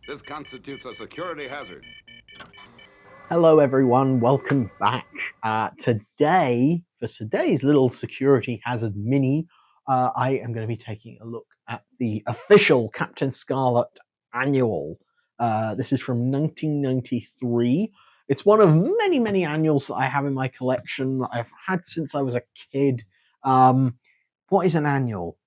This constitutes a security hazard. Hello, everyone. Welcome back. For today's little security hazard mini, I am going to be taking a look at the official Captain Scarlet annual. This is from 1993. It's one of many, many annuals that I have in my collection that I've had since I was a kid. What is an annual?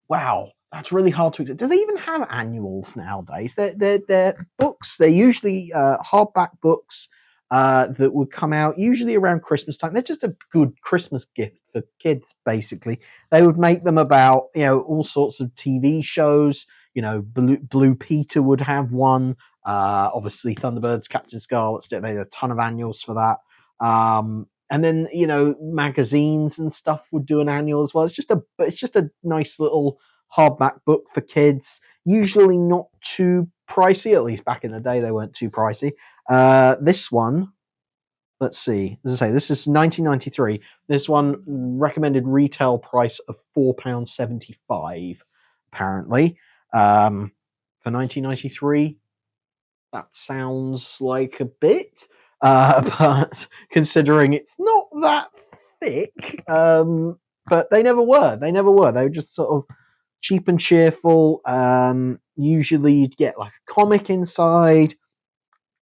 Wow, that's really hard to. Do they even have annuals nowadays? They're books. They're usually hardback books that would come out usually around Christmas time. They're just a good Christmas gift for kids. Basically, they would make them about all sorts of TV shows. Blue Peter would have one. Obviously, Thunderbirds, Captain Scarlet. They had a ton of annuals for that. And then magazines and stuff would do an annual as well. It's just a nice little hardback book for kids. Usually not too pricey. At least back in the day, they weren't too pricey. This one, let's see. As I say, this is 1993. This one recommended retail price of £4.75. Apparently, for 1993, that sounds like a bit. But considering it's not that thick, but they never were. They never were. They were just sort of cheap and cheerful. Usually, you'd get like a comic inside.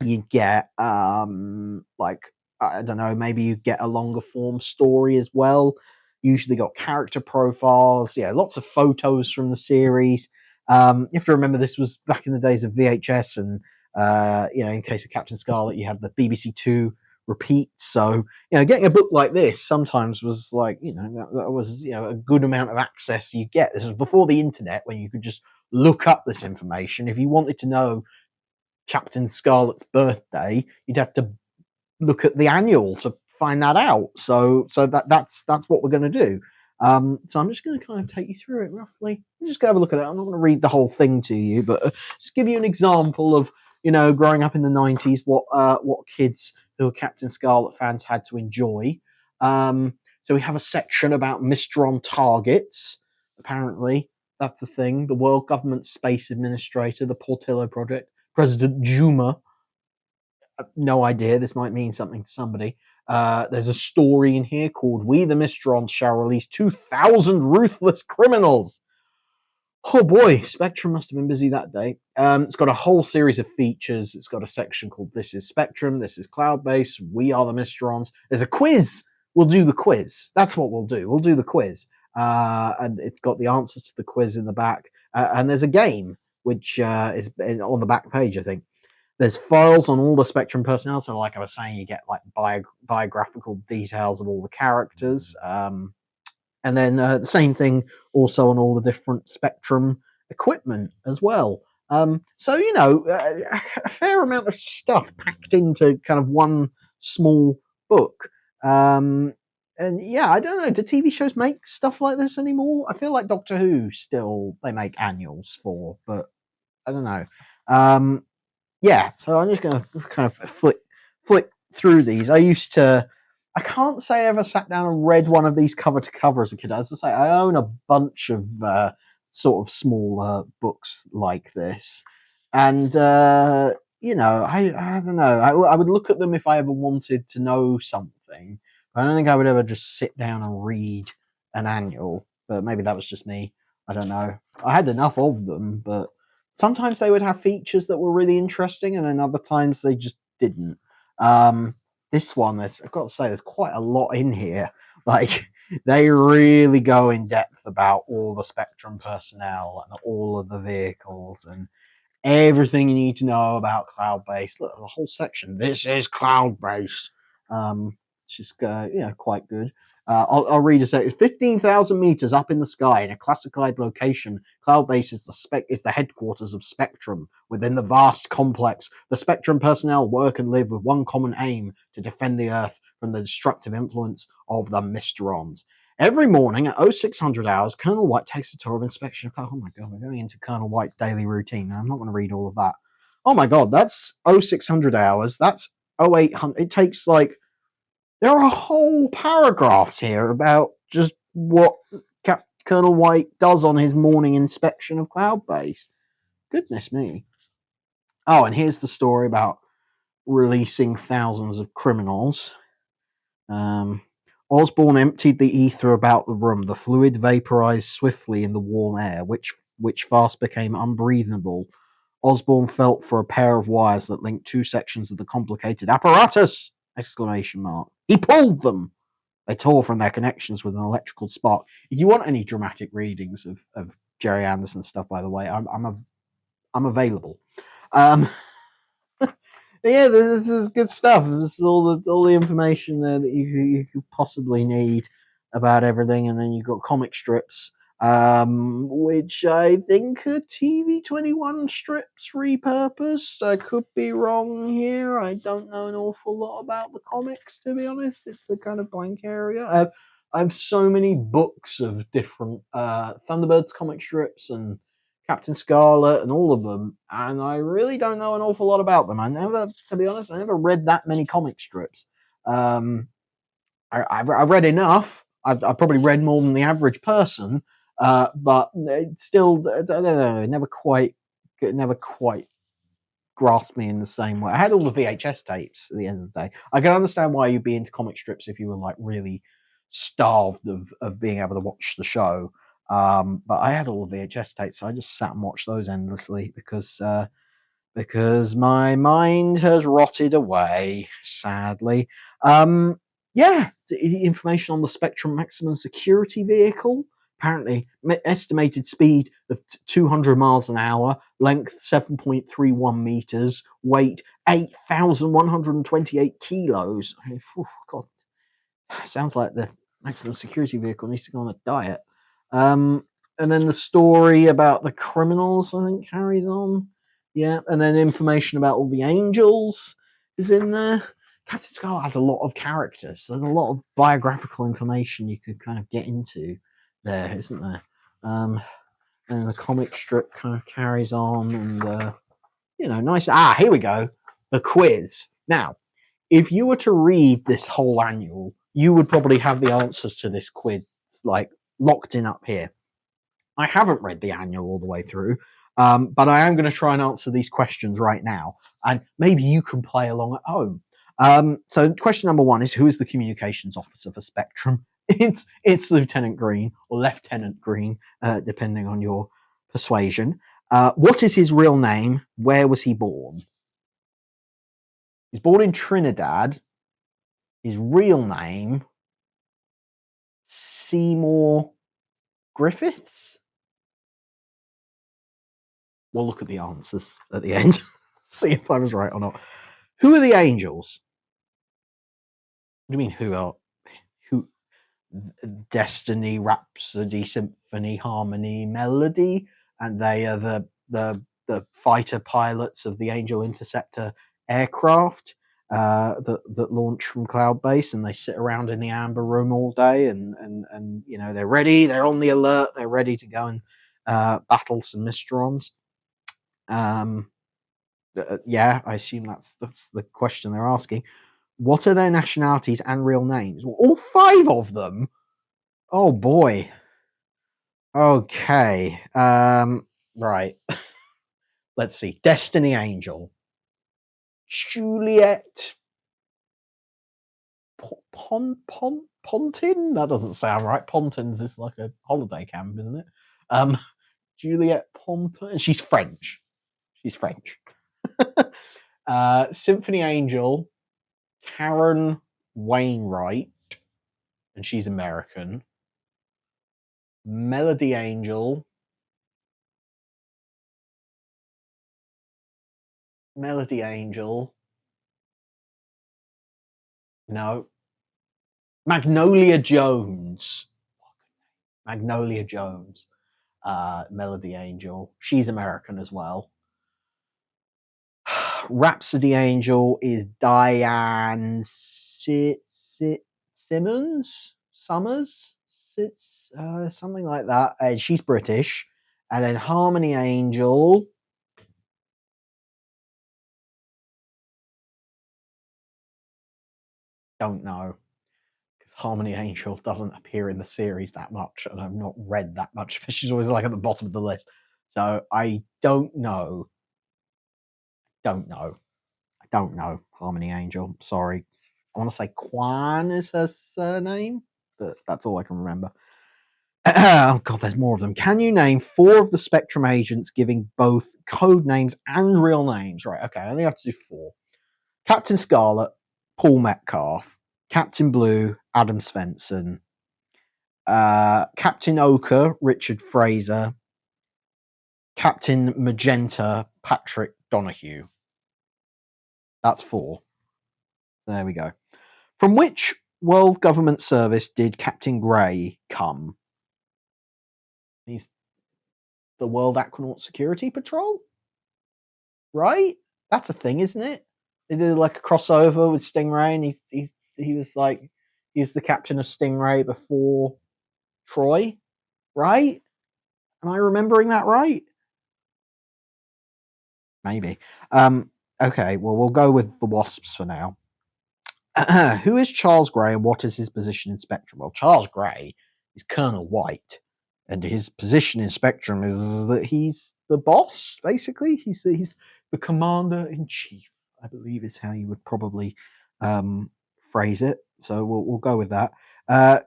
You'd get like I don't know, maybe you get a longer form story as well. Usually got character profiles. Yeah, lots of photos from the series. You have to remember this was back in the days of VHS, and in case of Captain Scarlet, you had the BBC Two repeat. So getting a book like this sometimes was like that was a good amount of access you get. This was before the internet, when you could just look up this information if you wanted to know Captain Scarlet's birthday. You'd have to look at the annual to find that out. So that's what we're going to do. So I'm just going to kind of take you through it roughly. I'm just going to have a look at it. I'm not going to read the whole thing to you, but just give you an example of growing up in the 90s, what kids who are Captain Scarlet fans had to enjoy. So we have a section about Mysteron targets. Apparently, that's a thing. The World Government Space Administrator, the Portillo Project, President Juma. No idea. This might mean something to somebody. There's a story in here called "We the Mysterons shall release 2,000 ruthless criminals." Oh boy, Spectrum must have been busy that day. It's got a whole series of features. It's got a section called "This is Spectrum," "This is Cloudbase," "We are the Mysterons." There's a quiz. We'll do the quiz. That's what we'll do. We'll do the quiz. And it's got the answers to the quiz in the back. And there's a game, which is on the back page, I think. There's files on all the Spectrum personnel. So, like I was saying, you get like biographical details of all the characters. And then the same thing also on all the different Spectrum equipment as well. A fair amount of stuff packed into kind of one small book. And yeah, I don't know. Do TV shows make stuff like this anymore? I feel like Doctor Who still they make annuals for, but I don't know. Yeah, so I'm just going to kind of flick through these. I can't say I ever sat down and read one of these cover to cover as a kid. As I say, I own a bunch of sort of smaller books like this, and I don't know. I would look at them if I ever wanted to know something. But I don't think I would ever just sit down and read an annual. But maybe that was just me. I don't know. I had enough of them, but sometimes they would have features that were really interesting, and then other times they just didn't. This one, I've got to say, there's quite a lot in here. Like, they really go in depth about all the Spectrum personnel and all of the vehicles and everything you need to know about cloud base. Look, the whole section. This is cloud base. It's just quite good. I'll read a second. 15,000 meters up in the sky in a classified location, Cloud Base is the headquarters of Spectrum. Within the vast complex, the Spectrum personnel work and live with one common aim: to defend the Earth from the destructive influence of the Mysterons. Every morning at 0600 hours, Colonel White takes a tour of inspection. Oh my god, we're going into Colonel White's daily routine. Now, I'm not going to read all of that. Oh my god, that's 0600 hours. That's 0800. It takes like there are whole paragraphs here about just what Colonel White does on his morning inspection of Cloud Base. Goodness me. Oh, and here's the story about releasing thousands of criminals. Osborn emptied the ether about the room. The fluid vaporized swiftly in the warm air, which fast became unbreathable. Osborn felt for a pair of wires that linked two sections of the complicated apparatus! Exclamation mark. He pulled them! They tore from their connections with an electrical spark. If you want any dramatic readings of Jerry Anderson stuff, by the way, I'm available. Yeah, this is good stuff. This is all the information there that you could possibly need about everything, and then you've got comic strips, which I think are TV21 strips repurposed. I could be wrong here. I don't know an awful lot about the comics, to be honest. It's a kind of blank area. I have so many books of different Thunderbirds comic strips and Captain Scarlet and all of them, and I really don't know an awful lot about them. To be honest, I never read that many comic strips. I've read enough. I've probably read more than the average person, but it still, I don't know, it never quite grasped me in the same way. I had all the VHS tapes at the end of the day. I can understand why you'd be into comic strips if you were like really starved of being able to watch the show. But I had all the VHS tapes, so I just sat and watched those endlessly because my mind has rotted away, sadly. Yeah, information on the Spectrum maximum security vehicle. Apparently, estimated speed of 200 miles an hour, length 7.31 meters, weight 8,128 kilos. Oh, God, sounds like the maximum security vehicle needs to go on a diet. And then the story about the criminals, I think, carries on. Yeah, and then information about all the angels is in there. Captain Scarlet has a lot of characters. So there's a lot of biographical information you could kind of get into there, isn't there? And the comic strip kind of carries on, and nice. Here we go. The quiz. Now, if you were to read this whole annual, you would probably have the answers to this quiz like locked in up here. I haven't read the annual all the way through, but I am going to try and answer these questions right now, and maybe you can play along at home. So, question number one is: who is the communications officer for Spectrum? It's Lieutenant Green or Lieutenant Green, depending on your persuasion. What is his real name? Where was he born? He's born in Trinidad. His real name, Seymour Griffiths. We'll look at the answers at the end, see if I was right or not. Who are the angels? What do you mean who are? Who? Destiny, Rhapsody, Symphony, Harmony, Melody, and they are the fighter pilots of the Angel Interceptor aircraft that launch from Cloud Base, and they sit around in the Amber Room all day, and they're ready, they're on the alert, they're ready to go and battle some Mysterons. Yeah, I assume that's the question they're asking. What are their nationalities and real names? Well, all five of them. Oh boy. Okay. Right. Let's see. Destiny Angel. Juliet Pontin? That doesn't sound right. Pontins is like a holiday camp, isn't it? Juliet Pontin. She's French. Symphony Angel, Karen Wainwright, and she's American. Melody Angel. No. Magnolia Jones. Melody Angel. She's American as well. Rhapsody Angel is Diane Summers, something like that. She's British. And then Harmony Angel. Don't know. Because Harmony Angel doesn't appear in the series that much, and I've not read that much. She's always like at the bottom of the list. So I don't know. Don't know. I don't know. Harmony Angel. Sorry. I want to say Quan is her surname, but that's all I can remember. Oh god, there's more of them. Can you name 4 of the Spectrum agents giving both code names and real names? Right, okay, I only have to do 4. Captain Scarlet, Paul Metcalf. Captain Blue, Adam Svensson. Captain Ochre, Richard Fraser. Captain Magenta, Patrick Donahue. That's 4. There we go. From which world government service did Captain Grey come? He's the World Aquanaut Security Patrol? Right? That's a thing, isn't it? They did like a crossover with Stingray, and he was like he was the captain of Stingray before Troy, right? Am I remembering that right? Maybe. Okay, well we'll go with the Wasps for now. Who is Charles Grey and what is his position in Spectrum? Well, Charles Grey is Colonel White, and his position in Spectrum is that he's the boss, basically. He's the commander in chief, I believe is how you would probably phrase it. So we'll go with that.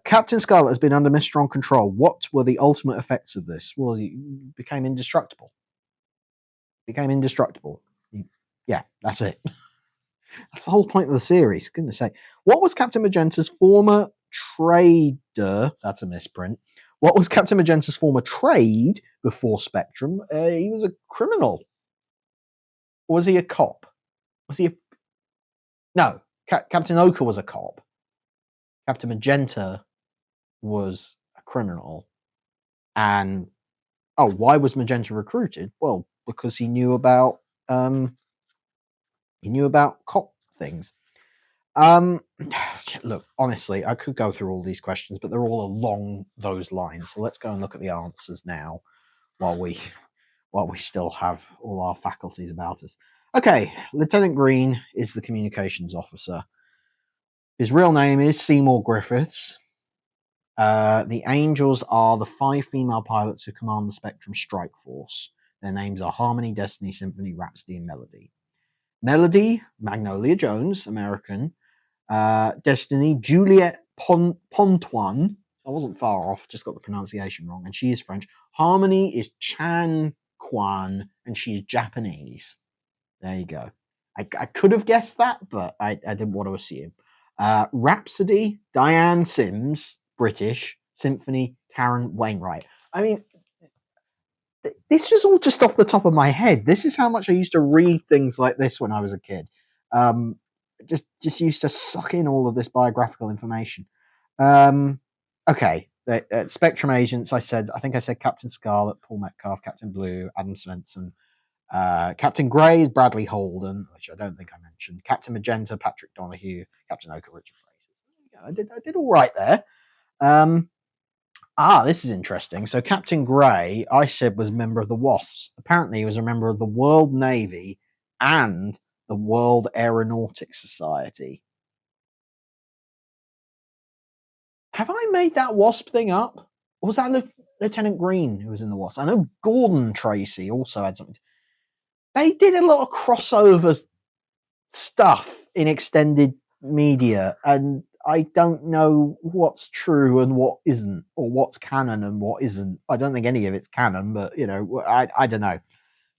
Captain Scarlet has been under Mysteron control. What were the ultimate effects of this? Well, he became indestructible. Yeah, that's it. That's the whole point of the series. Goodness sake. What was Captain Magenta's former trader? That's a misprint. What was Captain Magenta's former trade before Spectrum? He was a criminal. Or was he a cop? Was he a... No, Captain Ochre was a cop. Captain Magenta was a criminal. And why was Magenta recruited? Well, because he knew about cop things. Look, honestly, I could go through all these questions, but they're all along those lines. So let's go and look at the answers now, while we still have all our faculties about us. Okay, Lieutenant Green is the communications officer. His real name is Seymour Griffiths. The Angels are the 5 female pilots who command the Spectrum Strike Force. Their names are Harmony, Destiny, Symphony, Rhapsody, and Melody. Melody, Magnolia Jones, American. Destiny, Juliette Pontoine. I wasn't far off, just got the pronunciation wrong, and she is French. Harmony is Chan Kwan, and she is Japanese. There you go. I could have guessed that, but I didn't want to assume. Rhapsody, Diane Sims, British. Symphony, Karen Wainwright. I mean, this was all just off the top of my head. This is how much I used to read things like this when I was a kid. Just used to suck in all of this biographical information. Okay, Spectrum agents. I think I said Captain Scarlet, Paul Metcalf, Captain Blue, Adam Svensson. Captain Grey is Bradley Holden, which I don't think I mentioned. Captain Magenta, Patrick Donahue. Captain Ochre, Richard Fraser. I did all right there. This is interesting. So Captain Grey, I said, was a member of the Wasps. Apparently, he was a member of the World Navy and the World Aeronautics Society. Have I made that Wasp thing up? Or was that Lieutenant Green who was in the Wasp? I know Gordon Tracy also had something. They did a lot of crossover stuff in extended media, and I don't know what's true and what isn't, or what's canon and what isn't. I don't think any of it's canon, but I don't know.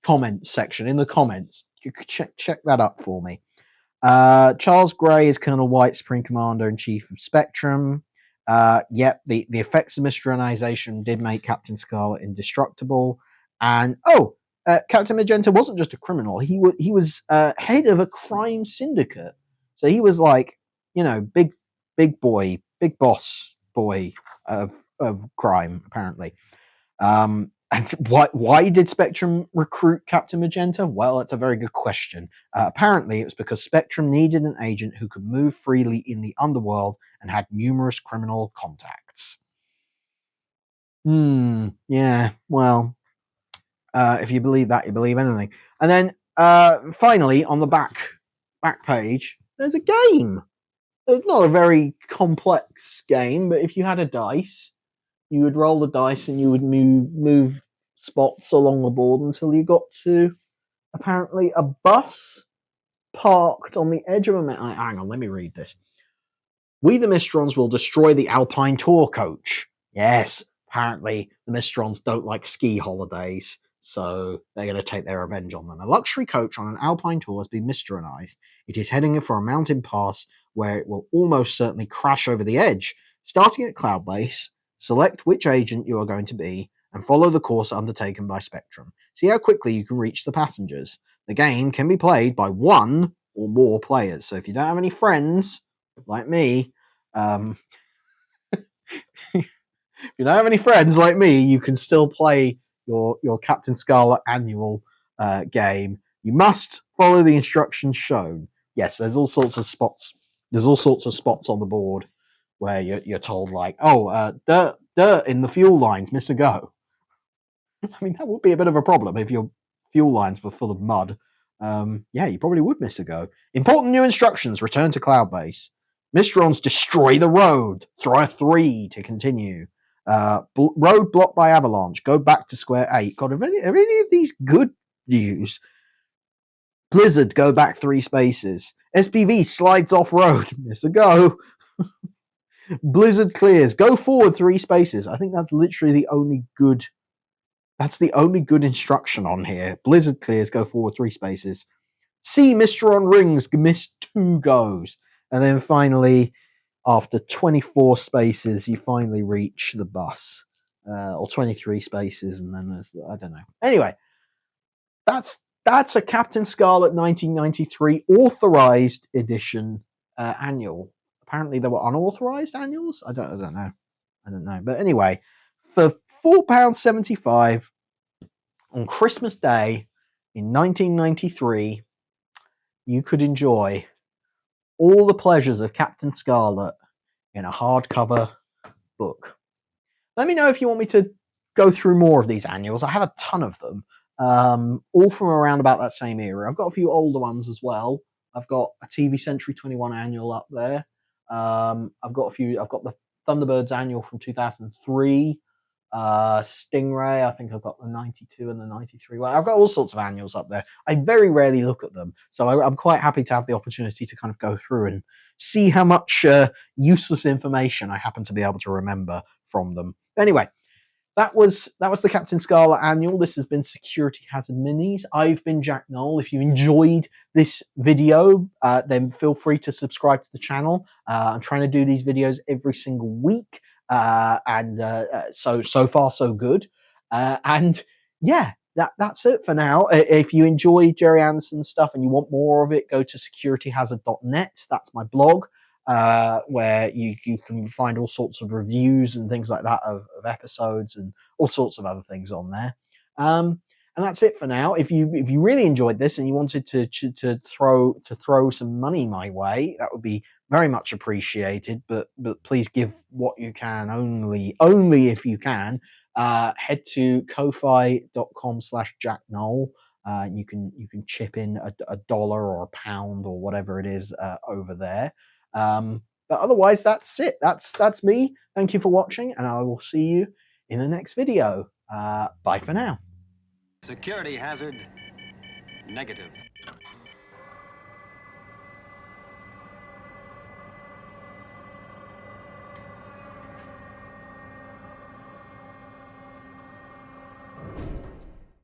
Comments section, in the comments, you could check that up for me. Charles Grey is Colonel White, Supreme Commander and Chief of Spectrum. The effects of Mysteronization did make Captain Scarlet indestructible. And Captain Magenta wasn't just a criminal; he was head of a crime syndicate. So he was like, big boy, big boss boy of crime, apparently. And why did Spectrum recruit Captain Magenta? Well, that's a very good question. Apparently, it was because Spectrum needed an agent who could move freely in the underworld and had numerous criminal contacts. Yeah, well, if you believe that, you believe anything. And then, finally, on the back page, there's a game. It's not a very complex game, but if you had a dice, you would roll the dice and you would move spots along the board until you got to apparently a bus parked on the edge of a mountain. Hang on, let me read this. We, the Mysterons, will destroy the Alpine Tour coach. Yes, apparently the Mysterons don't like ski holidays, so they're going to take their revenge on them. A luxury coach on an Alpine Tour has been Mysteronized. It is heading for a mountain pass where it will almost certainly crash over the edge. Starting at Cloud Base, select which agent you are going to be and follow the course undertaken by Spectrum. See how quickly you can reach the passengers. The game can be played by one or more players, so if you don't have any friends, like me, if you don't have any friends like me, you can still play your Captain Scarlet annual game. You must follow the instructions shown. Yes, there's all sorts of spots. There's all sorts of spots on the board where you're told like, oh, dirt in the fuel lines, miss a go. I mean, that would be a bit of a problem if your fuel lines were full of mud. Yeah, you probably would miss a go. Important new instructions. Return to Cloud Base. Mysterons destroy the road. Throw a 3 to continue. Road blocked by avalanche. Go back to square 8. God, are any of these good news? Blizzard, go back 3 spaces. SPV slides off road. Miss a go. Blizzard clears. Go forward 3 spaces. I think that's literally the only good. That's the only good instruction on here. Blizzard clears. Go forward 3 spaces. See Mysteron rings. Miss 2 goes. And then finally, after 24 spaces, you finally reach the bus. Or 23 spaces, and then there's, I don't know. Anyway, that's a Captain Scarlet 1993 authorized edition annual. Apparently there were unauthorized annuals. I don't know. But anyway, for £4.75 on Christmas Day in 1993, you could enjoy all the pleasures of Captain Scarlet in a hardcover book. Let me know if you want me to go through more of these annuals. I have a ton of them, all from around about that same era. I've got a few older ones as well. I've got a TV Century 21 annual up there. I've got the Thunderbirds annual from 2003. Stingray, I think I've got the 92 and the 93. Well, I've got all sorts of annuals up there. I very rarely look at them, so I'm quite happy to have the opportunity to kind of go through and see how much useless information I happen to be able to remember from them. Anyway, that was the Captain Scarlet annual. This has been Security Hazard Minis. I've been Jack Knoll. If you enjoyed this video, then feel free to subscribe to the channel. I'm trying to do these videos every single week. So far so good, and yeah, that's it for now. If you enjoy Jerry Anderson's stuff and you want more of it, go to securityhazard.net. That's my blog, where you can find all sorts of reviews and things like that of episodes and all sorts of other things on there. And that's it for now. If you really enjoyed this and you wanted to throw some money my way, that would be very much appreciated. But please give what you can, only if you can. Head to ko-fi.com/Jack Knoll. You can chip in $1 or £1 or whatever it is over there. But otherwise, that's it. That's me. Thank you for watching, and I will see you in the next video. Bye for now. Security hazard negative.